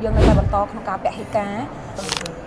យើងនៅតែបន្តក្នុងការពហិកា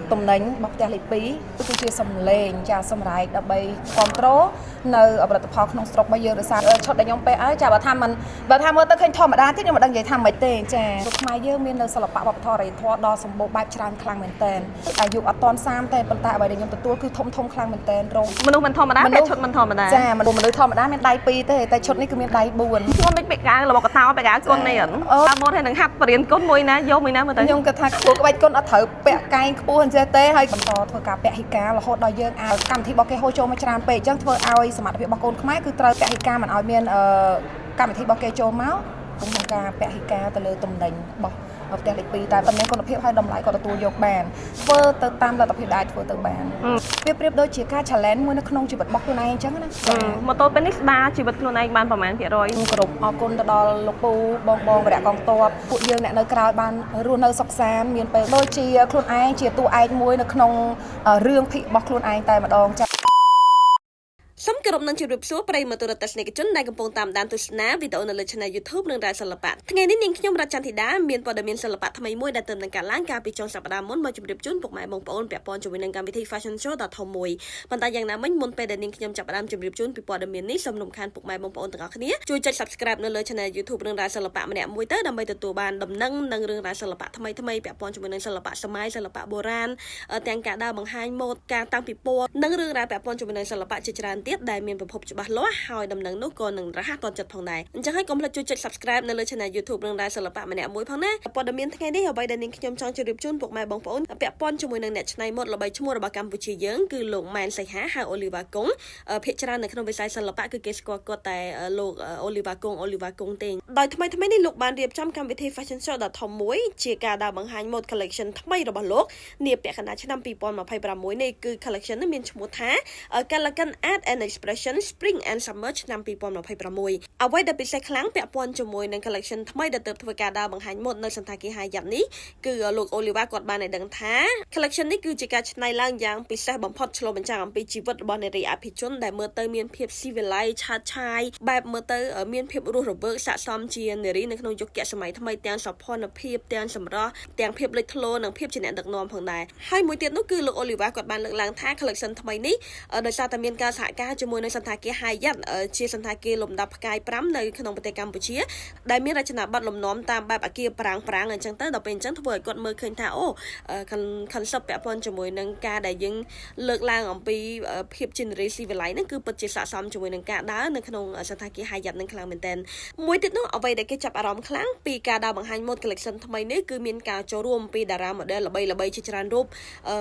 រតំណែងរបស់ផ្ទះលេខ2គឺជាសម្លេងចាសម្រាប់ដើម្បីគ្រប់គ្រងនៅផលិតផលក្នុងស្រុករបស់យើងដោយសារឈុតដែលខ្ញុំពេះឲ្យចាបើថាមើលទៅឃើញធម្មតាទៀតខ្ញុំមិនដឹងនិយាយថាម៉េចទេចាស្រុកខ្មែរយើងមាននៅសិល្បៈវប្បធម៌អរិយធម៌ដ៏សម្បូរបែបច្រើនខ្លាំងមែនទែនអាយុអត់ទាន់30ទេប៉ុន្តែអ្វីដែលខ្ញុំទទួលគឺធំខ្លាំងមែនទែនរងមនុស្សមិនធម្មតាតែឈុតមិនធម្មតាចាមនុស្សធម្មតាមានដៃ2ទេតែឈុតនេះគឺមានដៃ4ខ្ញុំមិនពាក់ការបស់កតោពាក់កាគុណនេះតាមម៉ូតហើយនឹងហាត់បរៀនគុណមួយណាយកមួយណាមើលទៅខ្ញុំគិតថាគួរក្បាច់គុណអត់ត្រូវពាក់កែងខ្ពស់អញ្ចឹងទេហើយបន្តធ្វើការពហិការរហូតដល់យើងឲ្យកម្មវិធីរបស់គេហូរចូលមកច្រើនពេកអញ្ចឹងធ្វើឲ្យសមត្ថភាពរបស់កូនខ្មែរគឺត្រូវពហិការមិនឲ្យមានកម្មវិធីរបស់គេចូលមកក្នុងការពហិការទៅលើតំណែងរបស់ផ្ទះលេខ2តែតំណែងគុណភាពហើយតម្លៃក៏ទទួលយកបានធ្វើទៅតាមលទ្ធភាពដែលធ្វើទៅបានវាប្រៀបដូចជាការ challenge មួយនៅក្នុងជីវិតរបស់ខ្លួនឯងអញ្ចឹងណាម៉ូតូពេលនេះស្ដារជីវិតខ្លួនឯងបានប្រមាណ%ខ្ញុំគោរពអរគុណទៅដល់លោកពូបងវរៈកងទ័ពពួកយើងអ្នកនៅក្រៅបានរស់នៅសុខសាន្តមានពេលដូចជាខ្លួនឯងជាតួឯកមួយនៅក្នុងរឿងភិករបស់ខ្លួនឯងតែម្ដងចាសូមគោរពនឹងជម្រាបសួរប្រិយមិត្តទស្សនិកជនដែលកំពុងតាមដានទស្សនាវីដេអូនៅលើ Channel YouTube និងរ៉ាសិល្បៈថ្ងៃនេះនាងខ្ញុំរតចន្ទធីតាមានព័ត៌មានសិល្បៈថ្មីមួយដែលទើបនឹងកើតឡើងកាលពីចុងសប្តាហ៍មុនមកជម្រាបជូនពុកម៉ែបងប្អូនពាក់ព័ន្ធជាមួយនឹងកម្មវិធី Fashion Show ដ៏ធំមួយប៉ុន្តែយ៉ាងណាមិញមុនពេលដែលនាងខ្ញុំចាប់ផ្ដើមជម្រាបជូនពីព័ត៌មាននេះសូមរំខានពុកម៉ែបងប្អូនទាំងអស់គ្នាជួយចុច Subscribe នៅលើ Channel YouTube និងរ៉ាសិល្បៈម្នាក់មួយទៅដើម្បីទទួលបានដំណឹងនិងរឿងរ៉ាវសិល្បៈថ្មីពាក់ព័ន្ធជាមួយនឹងសិល្បៈសម័យសិល្បៈបុរាណទាំងការដើរបង្ហាញម៉ូដការតាំងពីពណ៌និងរឿងរ៉ាវពាក់ព័ន្ធជាមួយនឹងសិល្បៈជាច្រើនទៀតដែលមានប្រភពច្បាស់លាស់ហើយដំណឹងនោះក៏នឹងរហ័សទាន់ចិត្តផងដែរអញ្ចឹងហើយកុំភ្លេចជួយចុច Subscribe នៅលើ Channel YouTube និងរ៉ាសិល្បៈម្នាក់មួយផងណាព័ត៌មានថ្ងៃនេះអ្វីដែលនាងខ្ញុំចង់ជម្រាបជូនពុកម៉ែបងប្អូនពាក់ព័ន្ធជាមួយនឹងអ្នកច្នៃម៉ូដល្បីឈ្មោះរបស់កម្ពុជាយើងគឺលោកម៉ែនសីហាហៅ Oliver Kong ភាគច្រើននៅក្នុងវិស័យសិល្បៈគឺគេស្គាល់គាត់តែលោក Oliver Kong ទេដោយថ្មីនេះលោកបានរៀបចំកម្មវិធី Fashion Show ដ៏ធំមួយជាការដើរបង្ហាញម៉ូដ collection ថ្មីរបស់លោកនាពាក់កណ្ដាលឆ្នាំ2026នេះគឺ collection នេះមានឈ្មោះថា Calacan Art and Expression Spring and Summer ឆ្នាំ2026អ្វីដែលពិសេសខ្លាំងពាក់ព័ន្ធជាមួយនឹង collection ថ្មីដែលទើបធ្វើការដើរបង្ហាញម៉ូដនៅសន្តាគារ Hyatt នេះគឺលោក Oliver គាត់បានឲ្យដឹងថា collection នេះគឺជាការច្នៃឡើងយ៉ាងពិសេសបំផុតឆ្លុះបញ្ចាំងអំពីជីវិតរបស់នារីអភិជនដែលមើលទៅមានភាពស៊ីវិល័យឆើតឆាយបែបមើលទៅមានភាពរស់រវើកស័ក្តិសមជានារីនៅក្នុងយុគសម័យថ្មីទាំងសោភ័ណភាពទាំងសម្រស់ទាំងភាពលេចធ្លោនិងភាពជាអ្នកដឹកនាំផងដែរហើយមួយទៀតនោះគឺលោក Oliver គាត់បានលើកឡើងថា collection ថ្មីនេះដោយសារតែមានការសហការជាមួយនឹងសន្តាគារ Hyatt ជាសន្តាគារលំដាប់ផ្កាយ5នៅក្នុងប្រទេសកម្ពុជាដែលមានរចនាប័ទ្មលំនាំតាមបែបអគារប្រាង្គអញ្ចឹងទៅដល់ពេលអញ្ចឹងធ្វើឲ្យគាត់មើលឃើញថាអូ concept ពាក់ព័ន្ធជាមួយនឹងការដែលយើងលើកឡើងអំពីភាពជានារីស៊ីវិល័យហ្នឹងគឺពិតជាស័ក្តិសមជាមួយនឹងការដើរនៅក្នុងសន្តាគារ Hyatt នឹងខ្លាំងមែនទែនមួយទៀតនោះអ្វីដែលគេចាប់អារម្មណ៍ខ្លាំងពីការដើរបង្ហាញម៉ូដ collection ថ្មីនេះគឺមានការចូលរួមពីតារា model ល្បីជាច្រើនរូប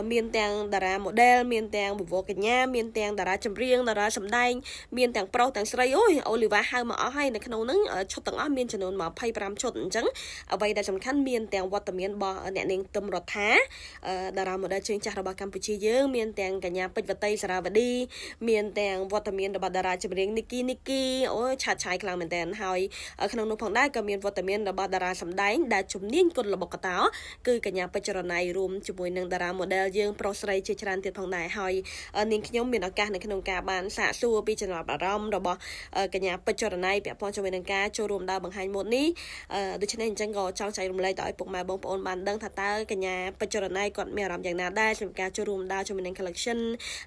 មានទាំងតារា model មានទាំងបវរកញ្ញាមានទាំងតារាចម្រៀងតារាសម្ដែងមានទាំងប្រុសទាំងស្រីអូយ Oliver ហៅមកអស់ហើយនៅក្នុងហ្នឹងឈុតទាំងអស់មានចំនួន25ឈុតអញ្ចឹងអ្វីដែលសំខាន់មានទាំងវត្តមានរបស់អ្នកនាងទឹមរដ្ឋាតារា model ជើងចាស់របស់កម្ពុជាយើងមានទាំងកញ្ញាពេជ្រវតីសារវឌីមានទាំងវត្តមានរបស់តារាចម្រៀងនីគីអូឆាតឆាយខ្លាំងមែនតើហើយក្នុងនោះផងដែរក៏មានវត្តមានរបស់តារាសម្ដែងដែលជំនាញគុនល្បុក្កតោគឺកញ្ញាពេជ្ររណៃរួមជាមួយនឹងតារា model យើងប្រុសស្រីជាច្រើនទៀតផងដែរហើយនាងខ្ញុំមានឱកាសនៅក្នុងការបានសាកសួរពីចំណាប់អារម្មណ៍របស់កញ្ញាពេជ្ររណៃពាក់ព័ន្ធជាមួយនឹងការចូលរួមដើរបង្ហាញម៉ូដនេះដូច្នេះអញ្ចឹងក៏ចង់ចែករំលែកទៅឲ្យពុកម៉ែបងប្អូនបានដឹងថាតើកញ្ញាពេជ្ររណៃគាត់មានអារម្មណ៍យ៉ាងណាដែរសម្រាប់ការចូលរួមដើរជាមួយនឹង collection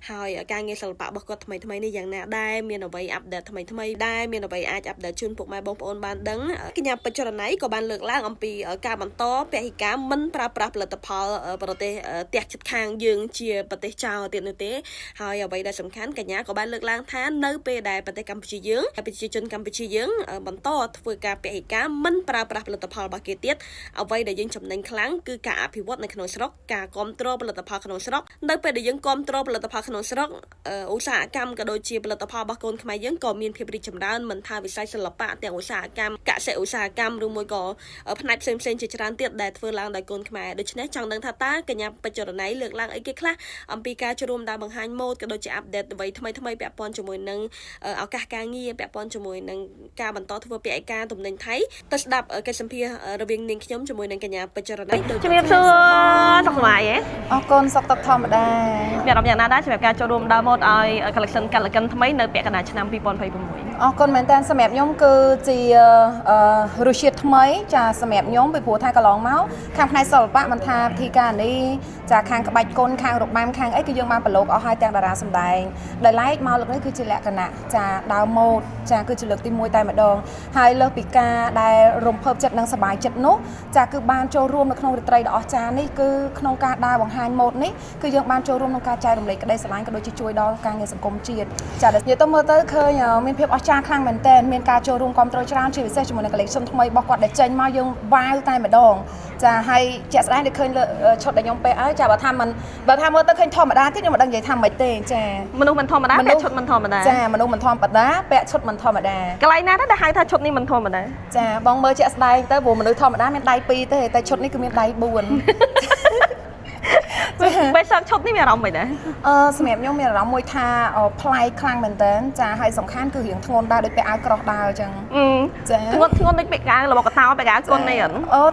ហើយការងារសិល្បៈរបស់គាត់ថ្មីនេះយ៉ាងណាដែរមានអ្វីអាប់ដេតថ្មីដែរមានអ្វីអាចអាប់ដេតជូនពុកម៉ែបងប្អូនបានដឹងកញ្ញាពេជ្ររណៃក៏បានលើកឡើងអំពីការបន្តពហិការមិនប្រើប្រាស់ផលិតផលប្រទេសផ្ទះជិតខាងយើងជាប្រទេសចោលទៀតនោះទេហើយអ្វីដែលសំខាន់កញ្ញាក៏បានលើកឡើងថានៅពេលដែលប្រទេសកម្ពុជាយើងប្រជាជនកម្ពុជាយើងបន្តធ្វើការពហិការមិនប្រើប្រាស់ផលិតផលរបស់គេទៀតអ្វីដែលយើងចំណេញខ្លាំងគឺការអភិវឌ្ឍនៅក្នុងស្រុកការគ្រប់គ្រងផលិតផលក្នុងស្រុកនៅពេលដែលយើងគ្រប់គ្រងផលិតផលក្នុងស្រុកឧស្សាហកម្មក៏ដូចជាផលិតផលរបស់កូនខ្មែរយើងក៏មានភាពរីកចម្រើនមិនថាវិស័យសិល្បៈទាំងឧស្សាហកម្មកសិឧស្សាហកម្មឬមួយក៏ផ្នែកផ្សេងជាច្រើនទៀតដែលធ្វើឡើងដោយកូនខ្មែរដូច្នេះចង់ដឹងថាតើកញ្ញាពេជ្ររណៃលើកឡើងអីគេខ្លះអំពីការចូលរួមដើរបង្ហាញម៉ូដក៏ដូចជាអាប់ដេតអ្វីថ្មីពាក់ព័ន្ធជាមួយនឹងឱកាសការងារពាក់ព័ន្ធជាមួយនឹងការបន្តធ្វើពហិការទំនិញថៃទៅស្ដាប់កិច្ចសម្ភាសរវាងនាងខ្ញុំជាមួយនឹងកញ្ញាពេជ្ររណៃជំរាបសួរសុខសប្បាយទេអរគុណសុខទុក្ខធម្មតាមានអារម្មណ៍យ៉ាងណាដែរសម្រាប់ការចូលរួមដើរម៉ូដឲ្យ collection Calacan ថ្មីនៅពាក់កណ្ដាលឆ្នាំ2026 conមែនតើសម្រាប់ខ្ញុំគឺជារសជាតិថ្មីចាសម្រាប់ខ្ញុំពីព្រោះថាកន្លងមកខាងផ្នែកសិល្បៈមិនថាវិធីការនេះចាខាងក្បាច់គុនខាងរបាំខាងអីគឺយើងបានប្រឡូកអស់ហើយទាំងតារាសម្ដែងដែលឡែកមកលើកនេះគឺជាលក្ខណៈចាដើមម៉ូដចាគឺជាលើកទី1តែម្ដងហើយលើសពីការដែលរំភើបចិត្តនិងសប្បាយចិត្តនោះចាគឺបានចូលរួមនៅក្នុងរាត្រីដ៏អស្ចារ្យនេះគឺក្នុងការដើរបង្ហាញម៉ូដនេះគឺយើងបានចូលរួមក្នុងការចែករំលែកក្តីស្រឡាញ់ក៏ដូចជាជួយដល់ការងារសង្គមជាតិចាដែលនិយាយទៅមើលទៅឃើញមានភាពអស្ចារ្យខ្លាំងមែនទែនមានការចូលរួមគ្រប់គ្រងច្រើនជាពិសេសជាមួយនឹង collection ថ្មីរបស់គាត់ដែលចេញមកយើងវាវតែម្ដងចាហើយជាក់ស្ដែងដែលឃើញឈុតដែលខ្ញុំពាក់ហើយចាបើថាមើលទៅឃើញធម្មតាទៀតខ្ញុំមិនដឹងនិយាយថាម៉េចទេចាមនុស្សមិនធម្មតាពាក់ឈុតមិនធម្មតាចាមនុស្សមិនធម្មតាពាក់ឈុតមិនធម្មតាកន្លែងណាដែលហៅថាឈុតនេះមិនធម្មតាចាបងមើលជាក់ស្ដែងទៅព្រោះមនុស្សធម្មតាមានដៃ2ទេតែឈុតនេះគឺមានដៃ4ពេលសឹកឈុតនេះមានអារម្មណ៍មិនដែរសម្រាប់ខ្ញុំមានអារម្មណ៍មួយថាប្លែកខ្លាំងមែនតើចាហើយសំខាន់គឺរៀងធ្ងន់ដែរដូចពាក់អាវក្រោះដើរអញ្ចឹងចាធ្ងន់ដូចពាក់អាវរបស់កតោពាក់អាវគុននេះ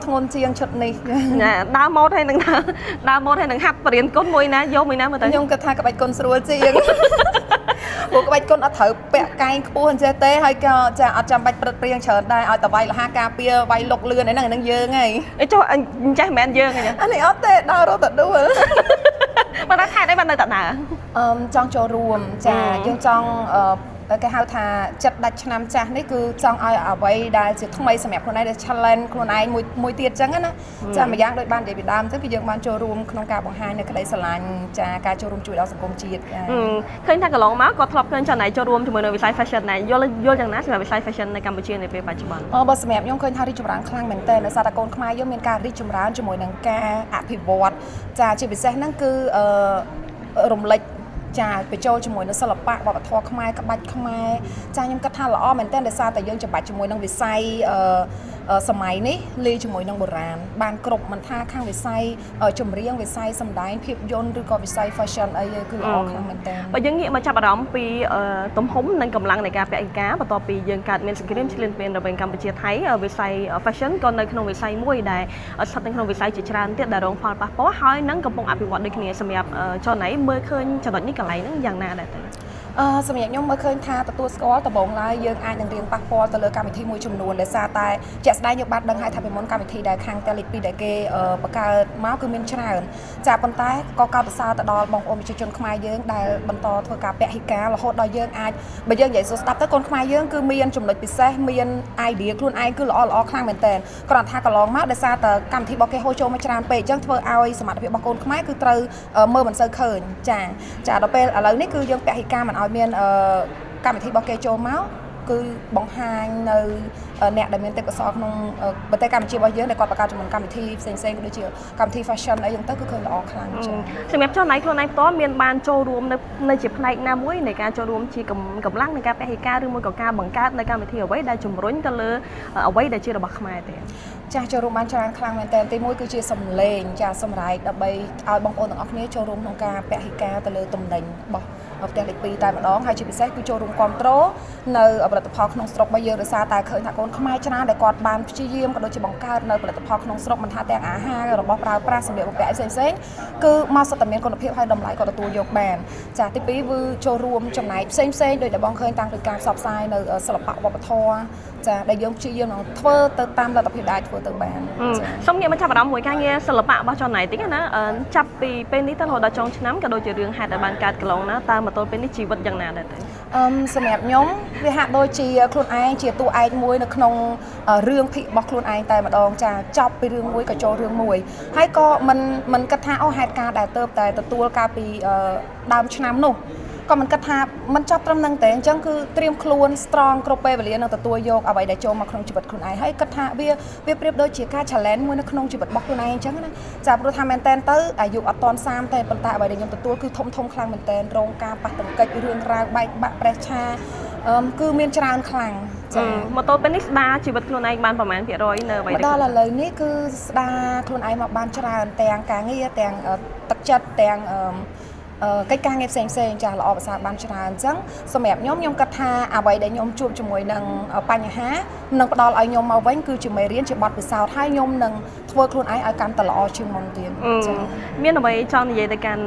ធ្ងន់ជាងឈុតនេះចាដើរម៉ូដហើយនឹងហាត់បរៀនគុនមួយណាយកមួយណាមើលទៅខ្ញុំគិតថាក្បាច់គុនស្រួលជាងព្រោះក្បាច់គុនអត់ត្រូវពាក់កែងខ្ពស់អញ្ចឹងទេហើយក៏ចាអត់ចាំបាច់ព្រឹកព្រៀងច្រើនដែរឲ្យតវាយលហាការពារវាយលុកលឿនហ្នឹងយើងហីចុះអញ្ចេះមិនមែនយើងហីអានេះអត់ទេដើររត់ទៅដួលបើថាខែនេះបាននៅតែដើរចង់ចូលរួមចាយើងចង់គេហៅថាចិត្តដាច់ឆ្នាំចាស់នេះគឺចង់ឲ្យអ្វីដែលជាថ្មីសម្រាប់ខ្លួនឯងដែល challenge ខ្លួនឯងមួយទៀតអញ្ចឹងណាចាម្យ៉ាងដូចបាននិយាយពីដើមអញ្ចឹងគឺយើងបានចូលរួមក្នុងការបង្ហាញនៅក្តីស្រឡាញ់ចាការចូលរួមជួយដល់សង្គមជាតិឃើញថាកន្លងមកក៏ធ្លាប់ឃើញចំណាយចូលរួមជាមួយនៅវិស័យ fashion ដែរយល់យ៉ាងណាសម្រាប់វិស័យ fashion នៅកម្ពុជានាពេលបច្ចុប្បន្នបើសម្រាប់ខ្ញុំឃើញថារីកចម្រើនខ្លាំងមែនទែនដោយសារតែកូនខ្មែរយើងមានការរីកចម្រើនជាមួយនឹងការអភិវឌ្ឍចាជាពិសេសហ្នឹងគឺរំលេចចាបញ្ចូលជាមួយនឹងសិល្បៈវប្បធម៌ខ្មែរក្បាច់ខ្មែរចាខ្ញុំគិតថាល្អមែនទែនដោយសារតែយើងច្បាច់ជាមួយនឹងវិស័យសម័យនេះលាយជាមួយនឹងបុរាណបានគ្រប់មិនថាខាងវិស័យចម្រៀងវិស័យសម្ដែងភាពយន្តឬក៏វិស័យ fashion អីគឺល្អខ្លាំងមែនទែនបើយើងងាកមកចាប់អារម្មណ៍ពីទំហំនិងកម្លាំងនៃការពាក់ឯកាបន្ទាប់ពីយើងកើតមានសង្គ្រាមឈ្លានពានរវាងកម្ពុជាថៃវិស័យ fashion ក៏នៅក្នុងវិស័យមួយដែលស្ថិតនៅក្នុងវិស័យជាច្រើនទៀតដែលរងផលប៉ះពាល់ហើយនឹងកំពុងអភិវឌ្ឍដូចគ្នាសម្រាប់ចំណៃមើលឃើញចំណុចនេះកន្លែងហ្នឹងយ៉ាងណាដែរទៅសម្រាប់ខ្ញុំមើលឃើញថាទទួលស្គាល់ដំបូងឡើយយើងអាចនឹងរៀងប៉ះពាល់ទៅលើកម្មវិធីមួយចំនួនដោយសារតែជាក់ស្ដែងយើងបានដឹងហើយថាពីមុនកម្មវិធីដែលខាង Telepi ដែលគេបង្កើតមកគឺមានច្រើនចាប៉ុន្តែក៏កោតសរសើរទៅដល់បងប្អូនប្រជាជនខ្មែរយើងដែលបន្តធ្វើការពហិការរហូតដល់យើងអាចបើយើងនិយាយសួរស្ដាប់ទៅកូនខ្មែរយើងគឺមានចំណុចពិសេសមាន idea ខ្លួនឯងគឺល្អខ្លាំងមែនតើគ្រាន់ថាកន្លងមកដោយសារតែកម្មវិធីរបស់គេហូរចូលមកច្រើនពេកអញ្ចឹងធ្វើឲ្យសមត្ថភាពរបស់កូនខ្មែរគឺត្រូវមើលមិនសូវឃើញចាដល់ពេលឥឡូវនេះគឺយើងពហិការមិនឲ្យមានកម្មវិធីរបស់គេចូលមកគឺបង្ហាញនៅអ្នកដែលមានទេពកោសល្យក្នុងប្រទេសកម្ពុជារបស់យើងដែលគាត់បង្កើតជាមួយកម្មវិធីផ្សេងៗដូចជាកម្មវិធី fashion អីហ្នឹងទៅគឺឃើញល្អខ្លាំងចា៎សម្រាប់ចំណៃខ្លួនឯងផ្ទាល់មានបានចូលរួមនៅជាផ្នែកណាមួយនៃការចូលរួមជាកម្លាំងនៃការពហិការឬមួយក៏ការបង្កើតនៅកម្មវិធីអ្វីដែលជំរុញទៅលើអ្វីដែលជារបស់ខ្មែរទេចាចូលរួមបានច្រើនខ្លាំងមែនតើទីមួយគឺជាសម្លេងចាសម្រែកដើម្បីឲ្យបងប្អូនទាំងអស់គ្នាចូលរួមក្នុងការពហិការទៅលើទំនិញរបស់ផ្ទះលេខ2តែម្ដងហើយជាពិសេសគឺចូលរួមគ្រប់គ្រងនៅផលិតផលក្នុងស្រុករបស់យើងដោយសារតែឃើញថាកូនខ្មែរច្រើនដែលគាត់បានព្យាយាមក៏ដូចជាបង្កើតនៅផលិតផលក្នុងស្រុកមិនថាទាំងអាហាររបស់ប្រើប្រាស់សម្ភារៈបំពាក់ផ្សេងៗគឺមកសុទ្ធតែមានគុណភាពហើយតម្លៃក៏ទទួលយកបានចាទី2គឺចូលរួមចំណែកផ្សេងៗដោយដែលបងឃើញតាំងពីការផ្សព្វផ្សាយនៅសិល្បៈវប្បធម៌ចាដែលយើងព្យាយាមនឹងធ្វើទៅតាមលទ្ធភាពដែលធ្វើទៅបានសូមងាកមកចាប់អារម្មណ៍មួយការងារសិល្បៈរបស់ចំណៃតិចណាចាប់ពីពេលនេះទៅរហូតដល់ចុងឆ្នាំក៏ដូចជារឿងហេតុដែលបានកើតកន្លងណាតើមកទល់ពេលនេះជីវិតយ៉ាងណាដែរទៅសម្រាប់ខ្ញុំវាហាក់ដូចជាខ្លួនឯងជាតួឯកមួយនៅក្នុងរឿងភិករបស់ខ្លួនឯងតែម្ដងចាចប់ពីរឿងមួយក៏ចូលរឿងមួយហើយក៏មិនគិតថាហេតុការណ៍ដែលទៅតែទទួលកាលពីដើមឆ្នាំនោះក៏មិនគិតថាមិនចប់ត្រឹមហ្នឹងទេអញ្ចឹងគឺត្រៀមខ្លួន strong គ្រប់ពេលវេលានឹងទទួលយកអ្វីដែលចូលមកក្នុងជីវិតខ្លួនឯងហើយគិតថាវាប្រៀបដូចជាការ challenge មួយនៅក្នុងជីវិតរបស់ខ្លួនឯងអញ្ចឹងណាចាព្រោះថាមែនតើទៅអាយុអត់ទាន់30ទេប៉ុន្តែអ្វីដែលខ្ញុំទទួលគឺធំខ្លាំងមែនតើរងការប៉ះទង្គិចរឿងរ៉ាវបែកបាក់ប្រេះឆាគឺមានច្រើនខ្លាំងចាមកទល់ពេលនេះស្ដារជីវិតខ្លួនឯងបានប្រមាណភាគរយនៅអ្វីដែលដល់ឥឡូវនេះគឺស្ដារខ្លួនឯងមកបានច្រើនទាំងការងារទាំងទឹកចិត្តទាំងកិច្ចការងារផ្សេងចាស់ល្អប្រសើរបានច្រើនអញ្ចឹងសម្រាប់ខ្ញុំគិតថាអ្វីដែលខ្ញុំជួបជាមួយនឹងបញ្ហានឹងផ្ដល់ឲ្យខ្ញុំមកវិញគឺជាមេរៀនជាបទពិសោធន៍ហើយខ្ញុំនឹងធ្វើខ្លួនឯងឲ្យកាន់តែល្អជាងមុនទៀតចា៎មានអ្វីចង់និយាយទៅកាន់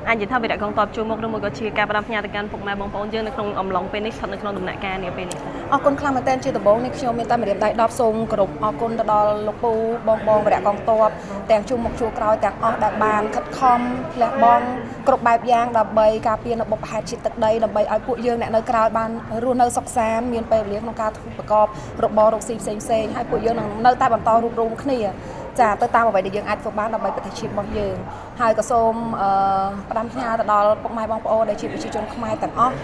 អាចនិយាយថាវីរៈកងតបជួយមកឬមួយក៏ជាការផ្ដាំផ្ញើទៅកាន់ពុកម៉ែបងប្អូនយើងនៅក្នុងអំឡុងពេលនេះស្ថិតនៅក្នុងដំណាក់កាលនេះពេលនេះអរគុណខ្លាំងមែនទែនជាដំបូងនេះខ្ញុំមានតែម្រាមដៃ10សូមគោរពអរគុណទៅដល់លោកពូបងវីរៈកងតបទាំងជួបមុខជួបក្រោយទាំងអស់ដែលបានខិតខំលះបង់គ្រប់បែបយ៉ាងដើម្បីការពារនៅបុព្វហេតុជាតិទឹកដីដើម្បីឲ្យពួកយើងអ្នកនៅក្រៅបានរស់នៅសុខសាន្តមានពេលវេលាក្នុងការធ្វើប្រកបរបររកស៊ីផ្សេងៗហើយពួកយើងនឹងនៅតែបន្តរួបរวมគ្នាចាទៅតាមអ្វីដែលយើងអាចធ្វើបានដើម្បីប្រទេសជាតិរបស់យើងហើយក៏សូមផ្ដាំផ្ញើទៅដល់ពុកម៉ែបងប្អូនដែលជាប្រជាជនខ្មែរទាំងអស់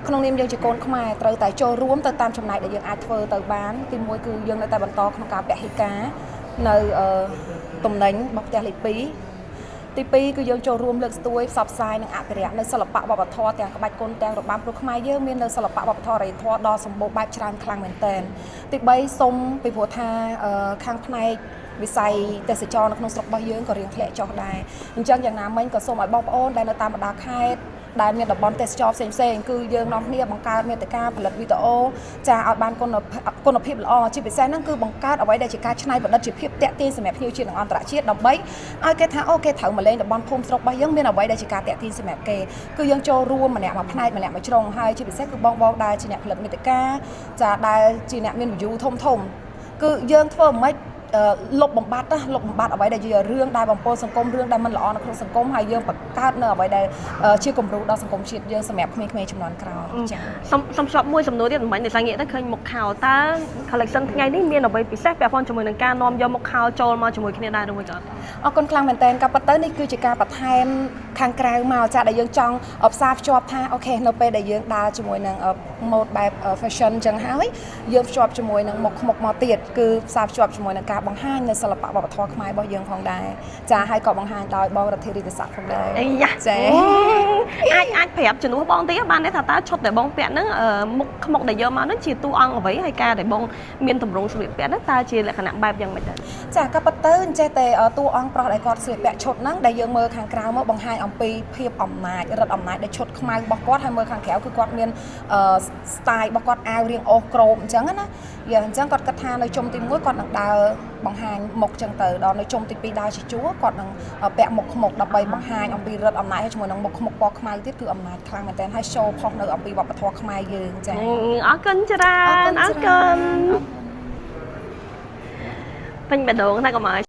ក្នុងនាមយើងជាកូនខ្មែរត្រូវតែចូលរួមទៅតាមចំណែកដែលយើងអាចធ្វើទៅបានទីមួយគឺយើងនៅតែបន្តក្នុងការពហិការនៅតំណែងរបស់ផ្ទះលេខ2ទី2គឺយើងចូលរួមលើកស្ទួយផ្សព្វផ្សាយនិងអភិរក្សនៅសិល្បៈវប្បធម៌ទាំងក្បាច់គុនទាំងរបាំព្រោះខ្មែរយើងមាននៅសិល្បៈវប្បធម៌អរិយធម៌ដ៏សម្បូរបែបច្រើនខ្លាំងមែនទែនទី3សូមពីព្រោះថាខាងផ្នែកវិស័យទេសចរនៅក្នុងស្រុករបស់យើងក៏រៀងធ្លាក់ចុះដែរអញ្ចឹងយ៉ាងណាមិញក៏សូមឲ្យបងប្អូនដែលនៅតាមបណ្ដាខេត្តដែលមានតំបន់ទេសចរផ្សេងៗគឺយើងនាំគ្នាបង្កើតមាតិកាផលិតវីដេអូចាឲ្យបានគុណភាពល្អជាពិសេសហ្នឹងគឺបង្កើតអ្វីដែលជាការច្នៃប្រឌិតជាភាពតាក់ទាញសម្រាប់ភ្ញៀវជាតិនិងអន្តរជាតិដើម្បីឲ្យគេថាអូគេត្រូវមកលេងតំបន់ភូមិស្រុករបស់យើងមានអ្វីដែលជាការតាក់ទាញសម្រាប់គេគឺយើងចូលរួមម្នាក់មួយផ្នែកម្នាក់មួយជ្រុងហើយជាពិសេសគឺបងដែលជាអ្នកផលិតមាតិកាចាដែលជាអ្នកមាន view ធំគឺយើងធ្វើមិនលុបបំបត្តិអ្វីដែលជារឿងដែលបំពុលសង្គមរឿងដែលមិនល្អនៅក្នុងសង្គមហើយយើងបង្កើតនៅអ្វីដែលជាគំរូដល់សង្គមជាតិយើងសម្រាប់ក្មេងៗជំនាន់ក្រោយចា៎សំជាប់មួយសំណួរទៀតមិនដែលសាងាកទៅឃើញមុខខោតើ collection ថ្ងៃនេះមានអ្វីពិសេសពាក់ព័ន្ធជាមួយនឹងការនាំយកមុខខោចូលមកជាមួយគ្នាដែរឬមួយក៏អរគុណខ្លាំងមែនតើការប៉ັດទៅនេះគឺជាការបន្ថែមខាងក្រៅមកចាដែលយើងចង់ផ្សារភ្ជាប់ថាអូខេនៅពេលដែលយើងដើរជាមួយនឹង mode បែប fashion អញ្ចឹងហើយយើងភ្ជាប់ជាមួយនឹងមុខមកទៀតគឺផ្សារភ្ជាប់ជាមួយនឹងការបង្ហាញនៅសិល្បៈវប្បធម៌ខ្មែររបស់យើងផងដែរចាហើយក៏បង្ហាញដោយបងរដ្ឋាភិបាលផងដែរអីយ៉ាចាអាចប្រាប់ជំនួសបងតិចបានទេថាតើឈុតដែលបងពាក់ហ្នឹងមុខខ្មុកដែលយកមកហ្នឹងជាតួអង្គអ្វីហើយការដែលបងមានទម្រង់ស្លៀកពាក់ហ្នឹងតើជាលក្ខណៈបែបយ៉ាងម៉េចដែរចាការប៉ັດទៅអញ្ចេះតែតួអង្គប្រុសដែលគាត់ស្លៀកពាក់ឈុតហ្នឹងដែលយើងមើលខាងក្រៅមកបង្ហាញអំពីភាពអំណាចរដ្ឋអំណាចដែលឈុតខ្មៅរបស់គាត់ហើយមើលខាងក្រៅគឺគាត់មានstyle របស់គាត់អាវរាងអូសក្រោមអញ្ចឹងណាយ៉ាងអញ្ចឹងគាត់គិតថានៅជុំទី1គាត់នឹងដើរបង្ហាញមុខអញ្ចឹងទៅដល់នៅជុំទី2ដើរជាជួរគាត់នឹងពាក់មុខខ្មុកដើម្បីបង្ហាញអំពីរដ្ឋអំណាចហើយជាមួយនឹងមុខខ្មុកពណ៌ខ្មៅទៀតគឺអំណាចខ្លាំងមែនទែនហើយ show ផុសនៅអំពីវប្បធម៌ខ្មែរយើងចា៎អរគុណច្រើនអរគុណពេញបេះដូងណាកុំឲ្យ